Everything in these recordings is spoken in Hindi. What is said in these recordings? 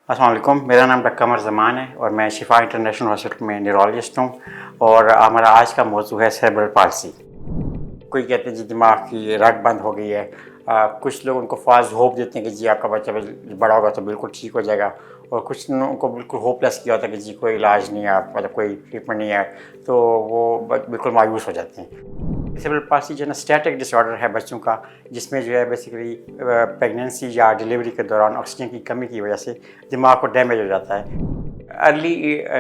अस्सलाम वालेकुम, मेरा नाम डॉक्टर कमर ज़मान है और मैं शिफा इंटरनेशनल हॉस्पिटल में न्यूरोलॉजिस्ट हूँ। और हमारा आज का मौजू है सेरेब्रल पाल्सी। कोई कहते हैं जी दिमाग की रग बंद हो गई है। कुछ लोग उनको फ़ाल्स होप देते हैं कि जी आपका बच्चा बड़ा होगा तो बिल्कुल ठीक हो जाएगा। और कुछ लोगों को बिल्कुल होपलेस किया होता है कि जी कोई इलाज नहीं है, मतलब कोई ट्रीटमेंट नहीं है, तो वो बिल्कुल मायूस हो जाते हैं। सेरेब्रल पाल्सी जो है ना स्टैटिक डिसऑर्डर है बच्चों का, जिसमें जो है बेसिकली प्रेगनेंसी या डिलीवरी के दौरान ऑक्सीजन की कमी की वजह से दिमाग को डैमेज हो जाता है। अर्ली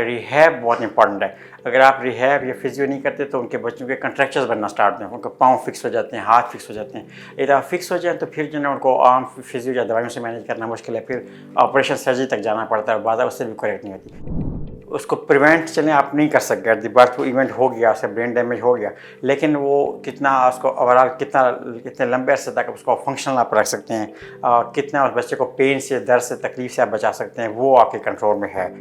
रिहैब बहुत इंपॉर्टेंट है। अगर आप रिहैब या फिजियो नहीं करते तो उनके बच्चों के कंट्रैक्चर्स बनना स्टार्ट होते हैं, उनके पाँव फिक्स हो जाते हैं, हाथ फिक्स हो जाते हैं। एक दफ़ा फिक्स हो जाए तो फिर जो है ना उनको आम फिजियो या दवाइयों से मैनेज करना मुश्किल है, फिर ऑपरेशन सर्जरी तक जाना पड़ता है और बाधा उससे भी करेक्ट नहीं होती। उसको प्रिवेंट चलें आप नहीं कर सकते। एट द बर्थ वो इवेंट हो गया, उसका ब्रेन डैमेज हो गया, लेकिन वो कितना उसको ओवरऑल कितने लंबे अरसे तक उसको फंक्शनल आप रख सकते हैं, कितना उस बच्चे को पेन से, दर्द से, तकलीफ से आप बचा सकते हैं, वो आपके कंट्रोल में है।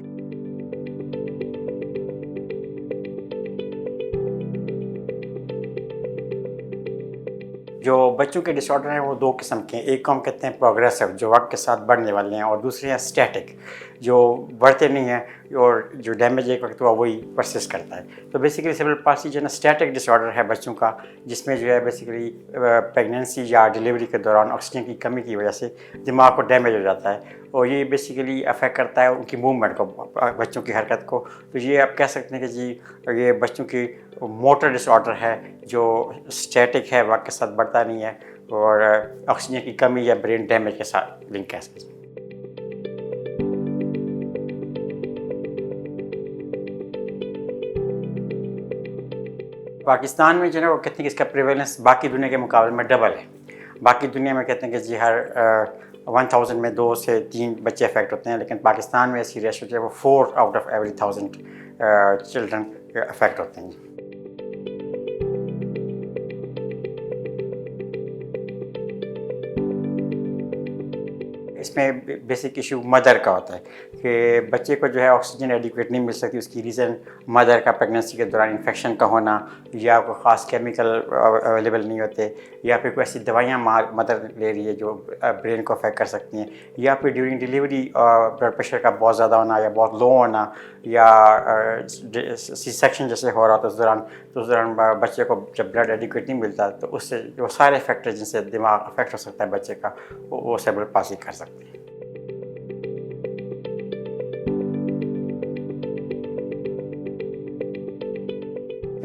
जो बच्चों के डिसऑर्डर हैं वो दो किस्म के हैं। एक को हम कहते हैं प्रोग्रेसिव, जो वक्त के साथ बढ़ने वाले हैं, और दूसरे हैं स्टैटिक, जो बढ़ते नहीं हैं और जो डैमेज एक वक्त हुआ वही परसिस्ट करता है। तो बेसिकली सेरेब्रल पाल्सी जो है ना स्टैटिक डिसऑर्डर है बच्चों का, जिसमें जो है बेसिकली प्रेगनेंसी या डिलीवरी के दौरान ऑक्सीजन की कमी की वजह से दिमाग को डैमेज हो जाता है, और ये बेसिकली अफेक्ट करता है उनकी मूवमेंट को, बच्चों की हरकत को। तो ये आप कह सकते हैं कि जी ये बच्चों की मोटर डिसऑर्डर है जो स्टैटिक है, वक्त के साथ बढ़ता नहीं है, और ऑक्सीजन की कमी या ब्रेन डैमेज के साथ लिंक है इसका। पाकिस्तान में जो है ना वो कहते हैं कि इसका प्रेवलेंस बाकी दुनिया के मुकाबले में डबल है। बाकी दुनिया में कहते हैं कि जी हर 1000 में 2 से 3 बच्चे अफेक्ट होते हैं, लेकिन पाकिस्तान में ऐसी रेशो जो है वो 4 out of every 1000 children affect होते हैं। इसमें बेसिक इशू मदर का होता है कि बच्चे को जो है ऑक्सीजन एडिक्वेट नहीं मिल सकती। उसकी रीज़न मदर का प्रेगनेंसी के दौरान इन्फेक्शन का होना, या कोई ख़ास केमिकल अवेलेबल नहीं होते, या फिर कोई ऐसी दवाइयाँ मदर ले रही है जो ब्रेन को अफेक्ट कर सकती हैं, या फिर ड्यूरिंग डिलीवरी ब्लड प्रेशर का बहुत ज़्यादा होना या बहुत लो होना, या सी सेक्शन जैसे हो रहा था उस दौरान बच्चे को जब ब्लड एडिक्वेट नहीं मिलता, तो उससे जो सारे फैक्टर जिनसे दिमाग अफेक्ट हो सकता है बच्चे का, वो सेरेब्रल पाल्सी कर सकते हैं।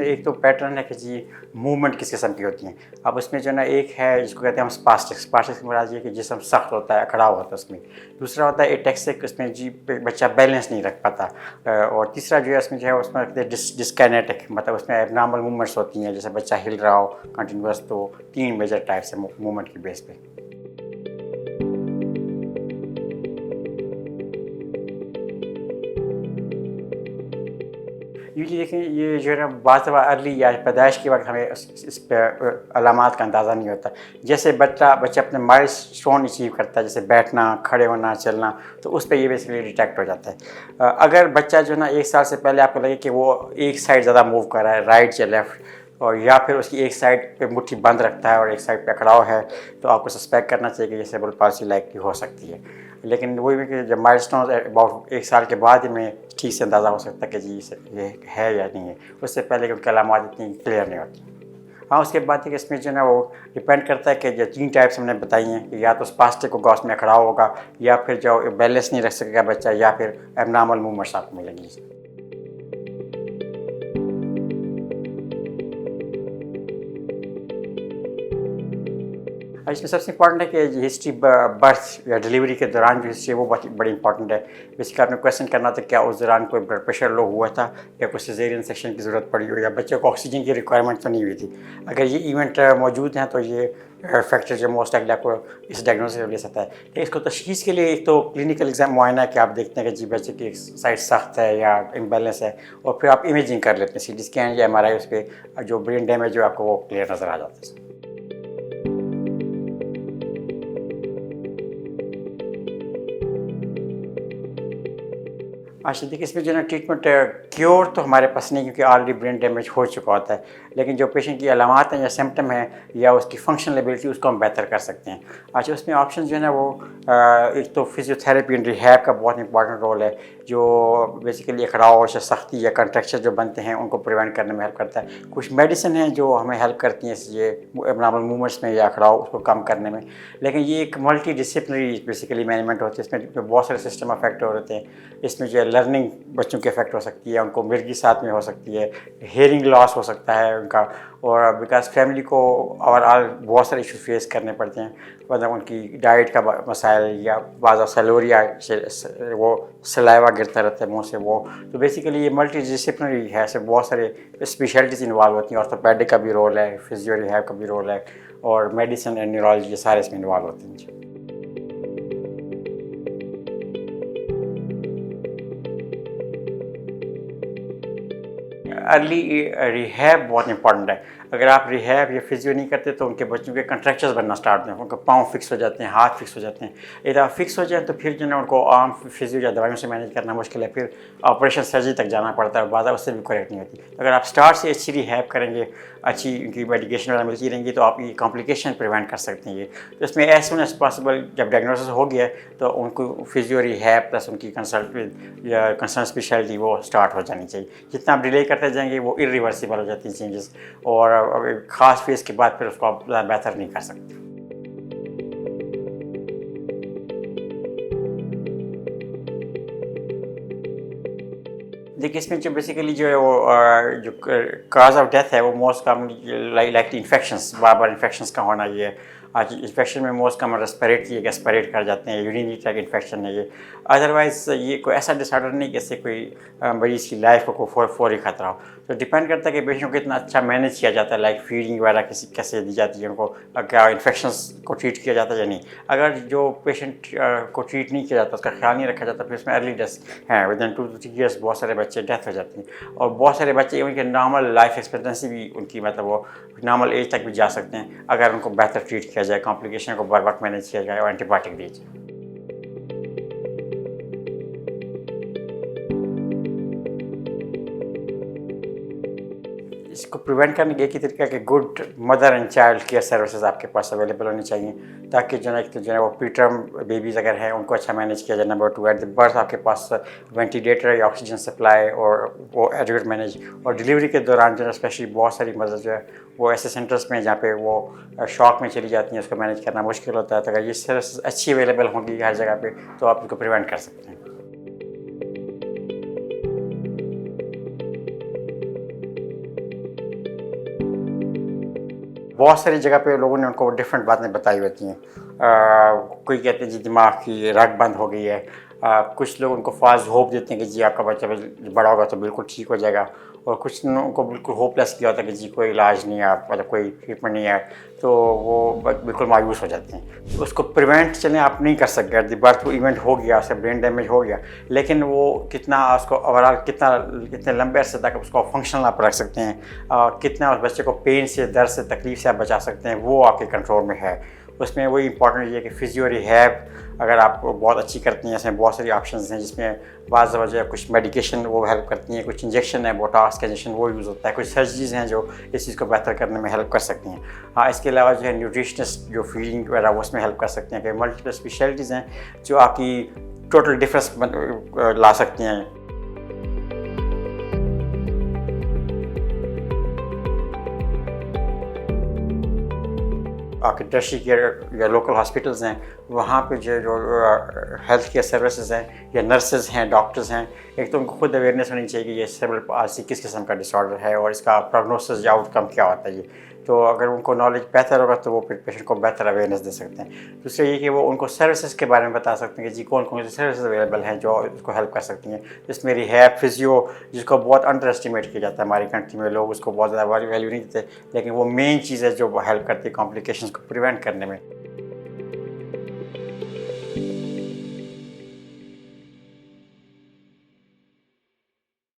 एक तो पैटर्न है कि जी मूवमेंट किस किस्म की होती हैं। अब उसमें जो है ना एक है जिसको कहते हैं हम स्पास्टिक्स। स्पास्टिक्स में ये कि जिस्म सख्त होता है, अकड़ाव होता है उसमें। दूसरा होता है एटेक्सिक, उसमें जी बच्चा बैलेंस नहीं रख पाता। और तीसरा जो है उसमें जो है उसमें कहते हैं डिस्काइनेटिक, मतलब उसमें एबनॉर्मल मूवमेंट्स होती हैं, जैसे बच्चा हिल रहा हो कंटिन्यूस। तो 3 मेजर टाइप्स है मूवमेंट की बेस पे। यूजली देखें ये जो है ना बात अर्ली या पैदाइश के वक्त हमें इस पर अलामात का अंदाज़ा नहीं होता। जैसे बच्चा अपने माइलस्टोन अचीव करता है, जैसे बैठना, खड़े होना, चलना, तो उस पर ये बेसिकली डिटेक्ट हो जाता है। अगर बच्चा जो है ना 1 साल से पहले आपको लगे कि वो एक साइड ज़्यादा मूव कर रहा है, राइट या लेफ़्ट, और या फिर उसकी एक साइड पे मुट्ठी बंद रखता है और एक साइड पे अकड़ाव है, तो आपको सस्पेक्ट करना चाहिए कि ये सेरेब्रल पाल्सी लाइकली हो सकती है। लेकिन वही है कि जब माइलस्टोन अबाउट 1 साल के बाद ही में ठीक से अंदाज़ा हो सकता है कि जी ये है या नहीं है। उससे पहले कि उनकी अलामात इतनी क्लियर नहीं होती। हाँ, उसके बाद कि इसमें जो है ना वो डिपेंड करता है कि जो 3 टाइप्स हमने बताई हैं कि या तो स्पास्टिक होगा, उसमें अकड़ाव होगा, या फिर जो बैलेंस नहीं रख सकेगा बच्चा, या फिर एबनॉर्मल मूवमेंट्स आपको मिलेंगी। इसमें सबसे इम्पॉर्टेंट है कि हिस्ट्री बर्थ या डिलीवरी के दौरान जो हिस्ट्री है वो बहुत बड़ी इंपॉर्टेंट है। बेसिकली आपने क्वेश्चन करना था क्या उस दौरान कोई ब्लड प्रेशर लो हुआ था, या कोई सिजेरियन सेक्शन की ज़रूरत पड़ी हो, या बच्चे को ऑक्सीजन की रिक्वायरमेंट तो नहीं हुई थी। अगर ये इवेंट मौजूद हैं तो ये फैक्टर जो मोस्ट लाइकली आपको इस डायग्नोसिस ले सकता है। तो इसको तशखीस के लिए एक तो क्लिनिकल एग्जाम मुआयना है कि आप देखते हैं कि जी बच्चे की एक साइड सख्त है या इम्बैलेंस है, और फिर आप इमेजिंग कर लेते हैं, सीटी स्कैन या MRI, उस पर जो ब्रेन डैमेज हो आपको वो क्लियर नज़र आ जाता है। अच्छा देखिए, इसमें जो है ना ट्रीटमेंट क्योर तो हमारे पास नहीं, क्योंकि ऑलरेडी ब्रेन डैमेज हो चुका होता है। लेकिन जो पेशेंट की अलामात हैं या सिम्टम है या उसकी फंक्शनल एबिलिटी, उसको हम बेहतर कर सकते हैं। अच्छा, उसमें ऑप्शन जो है ना वो एक तो फिजियोथेरेपी एंड रिहैब का बहुत इंपॉर्टेंट रोल है, जो बेसिकली अखड़ाव और सख्ती या कंट्रैक्चर जो बनते हैं उनको प्रिवेंट करने में हेल्प करता है। कुछ मेडिसिन हैं जो हमें हेल्प करती हैं ये एबनॉर्मल मूवमेंट्स में या अखड़ाव उसको कम करने में, लेकिन ये एक मल्टी डिसिप्लिनरी बेसिकली मैनेजमेंट होती है। इसमें बहुत सारे सिस्टम अफेक्ट हो रहे हैं। इसमें जो है लर्निंग बच्चों की अफेक्ट हो सकती है, उनको मिर्गी साथ में हो सकती है, हेयरिंग लॉस हो सकता है उनका, और बिकॉज फैमिली को ओवरऑल बहुत सारे इशू फेस करने पड़ते हैं, मतलब उनकी डाइट का मसाइल या बाज़ सलोरिया से वो सलाइवा गिरता रहता है मुंह से वो। तो बेसिकली ये मल्टी डिसिप्लिनरी है, ऐसे बहुत सारे स्पेशलिटीज़ इन्वॉल्व होती हैं। ऑर्थोपेडिक का भी रोल है, फिजियो रिहैब का भी रोल है, और मेडिसिन एंड न्यूरोलॉजी, ये सारे इसमें इन्वॉल्व होते हैं। अर्ली रिहैब बहुत इंपॉर्टेंट है। अगर आप रिहैब या फिजियो नहीं करते तो उनके बच्चों के कंट्रैक्चर्स बनना स्टार्ट होते हैं, उनके पाँव फिक्स हो जाते हैं, हाथ फिक्स हो जाते हैं। एक दफ़ा फिक्स हो जाए तो फिर जो है उनको आम फिजियो या दवाइयों से मैनेज करना मुश्किल है, फिर ऑपरेशन सर्जरी तक जाना पड़ता है और बाधा उससे भी करेक्ट नहीं होती। अगर आप स्टार्ट से अच्छी रिहैब करेंगे, अच्छी उनकी मेडिकेशन वगैरह मिलती रहेंगी, तो आप ये कॉम्प्लिकेशन प्रिवेंट कर सकते हैं। ये तो इसमें एज सुन एज पॉसिबल जब डायग्नोसिस हो गया तो उनको फिजियो रिहैब प्लस उनकी कंसल्ट या कंसर्न स्पेशलिटी वो स्टार्ट हो जानी चाहिए। जितना आप डिले करते जाएंगे वो इरिवर्सिबल हो जाती हैं चेंजेस, और ख़ास फेज़ के बाद फिर उसको आप बेहतर नहीं कर सकते। देखिए इसमें जो बेसिकली जो है वो जो काज ऑफ डेथ है वो मोस्ट कॉमन लाइक इन्फेक्शंस, बार इन्फेक्शंस का होना, ये आज इन्फेक्शन में मोस्ट कॉमन रेस्पिरेटरी एस्पिरेट कर जाते हैं, यूरिनरी ट्रैक इन्फेक्शन है ये। अदरवाइज़ ये कोई ऐसा डिसऑर्डर नहीं कि इससे कोई मरीज़ की लाइफ को फौरी खतरा हो। तो डिपेंड करता है कि पेशेंट को कितना अच्छा मैनेज किया जाता है, लाइक फीडिंग वगैरह कैसे दी जाती है उनको, क्या इन्फेक्शंस को ट्रीट किया जाता है या नहीं। अगर जो पेशेंट को ट्रीट नहीं किया जाता, उसका ख्याल नहीं रखा जाता, फिर उसमें अर्ली डेथ है, विद इन 2 to 3 years बहुत सारे बच्चे डेथ हो जाती हैं। और बहुत सारे बच्चे उनके नॉर्मल लाइफ एक्सपेक्टेंसी भी उनकी मतलब वो नॉर्मल एज तक भी जा सकते हैं अगर उनको बेहतर ट्रीट किया जाए, कॉम्प्लिकेशन को बर वक्त मैनेज किया जाए और एंटीबायोटिक दी जाए। इसको प्रिवेंट करने के एक ही तरीका कि good mother and child care services आपके पास अवेलेबल होनी चाहिए, ताकि जो है जो है वो प्रीटर्म बेबीज़ अगर हैं उनको अच्छा मैनेज किया जाए। नंबर 2, एट द बर्थ आपके पास वेंटिलेटर या ऑक्सीजन सप्लाई और वो एडुकेट मैनेज, और डिलीवरी के दौरान जो है स्पेशली बहुत सारी मदर जो है वो ऐसे सेंटर्स में जहाँ पे वो शॉक में चली जाती हैं, उसको मैनेज करना मुश्किल होता है। तो अगर ये सर्विस अच्छी अवेलेबल होंगी हर जगह पे तो आप इसको प्रिवेंट कर सकते हैं। बहुत सारी जगह पे लोगों ने उनको डिफरेंट बातें बताई होती हैं। कोई कहते हैं जी दिमाग की रग बंद हो गई है, कुछ लोग उनको फास्ट होप देते हैं कि जी आपका बच्चा बड़ा होगा तो बिल्कुल ठीक हो जाएगा, और कुछ लोगों को बिल्कुल होपलेस किया होता है कि जी कोई इलाज नहीं है, मतलब कोई ट्रीटमेंट नहीं है, तो वो बिल्कुल मायूस हो जाते हैं। तो उसको प्रिवेंट चलें आप नहीं कर सकते, एट द बर्थ वो इवेंट हो गया, उससे ब्रेन डैमेज हो गया, लेकिन वो कितना उसको ओवरऑल कितने लंबे अरसे तक उसको फंक्शनल आप रख सकते हैं, कितना उस बच्चे को पेन से, दर्द से, तकलीफ से आप बचा सकते हैं, वो आपके कंट्रोल में है। उसमें वही इंपॉर्टेंट ये है कि फिजियो रिहैब अगर आप बहुत अच्छी करती हैं, इसमें बहुत सारी ऑप्शंस हैं, जिसमें बाज़ वजह कुछ मेडिकेशन वो हेल्प करती हैं, कुछ इंजेक्शन है, बोटॉक्स का इंजेक्शन वो यूज़ होता है, कुछ सर्जरीज़ हैं जो इस चीज़ को बेहतर करने में हेल्प कर सकती हैं। हाँ, इसके अलावा जो है न्यूट्रिशनिस्ट जो फीडिंग वगैरह वो उसमें हेल्प कर सकते हैं, कि मल्टीपल स्पेशलिटीज़ हैं जो आपकी टोटल डिफरेंस ला सकती हैं। आपके टर्शरी केयर या लोकल हॉस्पिटल्स हैं, वहाँ पे जो हेल्थ केयर सर्विसेज हैं या नर्सेज हैं, डॉक्टर्स हैं, एक तो उनको खुद अवेयरनेस होनी चाहिए कि ये सेरेब्रल पाल्सी किस किस्म का डिसऑर्डर है और इसका प्रोग्नोसिस या आउटकम क्या होता है ये। तो अगर उनको नॉलेज बेहतर होगा तो वो फिर पेशेंट को बेहतर अवेयरनेस दे सकते हैं। दूसरा ये कि वो उनको सर्विसेज के बारे में बता सकते हैं कि जी कौन कौन सी सर्विसेज अवेलेबल हैं जो उसको हेल्प कर सकती हैं। जिसमें रिहैब, फिजियो, जिसको बहुत अंडर एस्टिमेट किया जाता है हमारी कंट्री में, लोग उसको बहुत ज़्यादा वैल्यू नहीं देते, लेकिन वो मेन चीज़ है जो हेल्प करती है कॉम्प्लिकेशंस को प्रिवेंट करने में।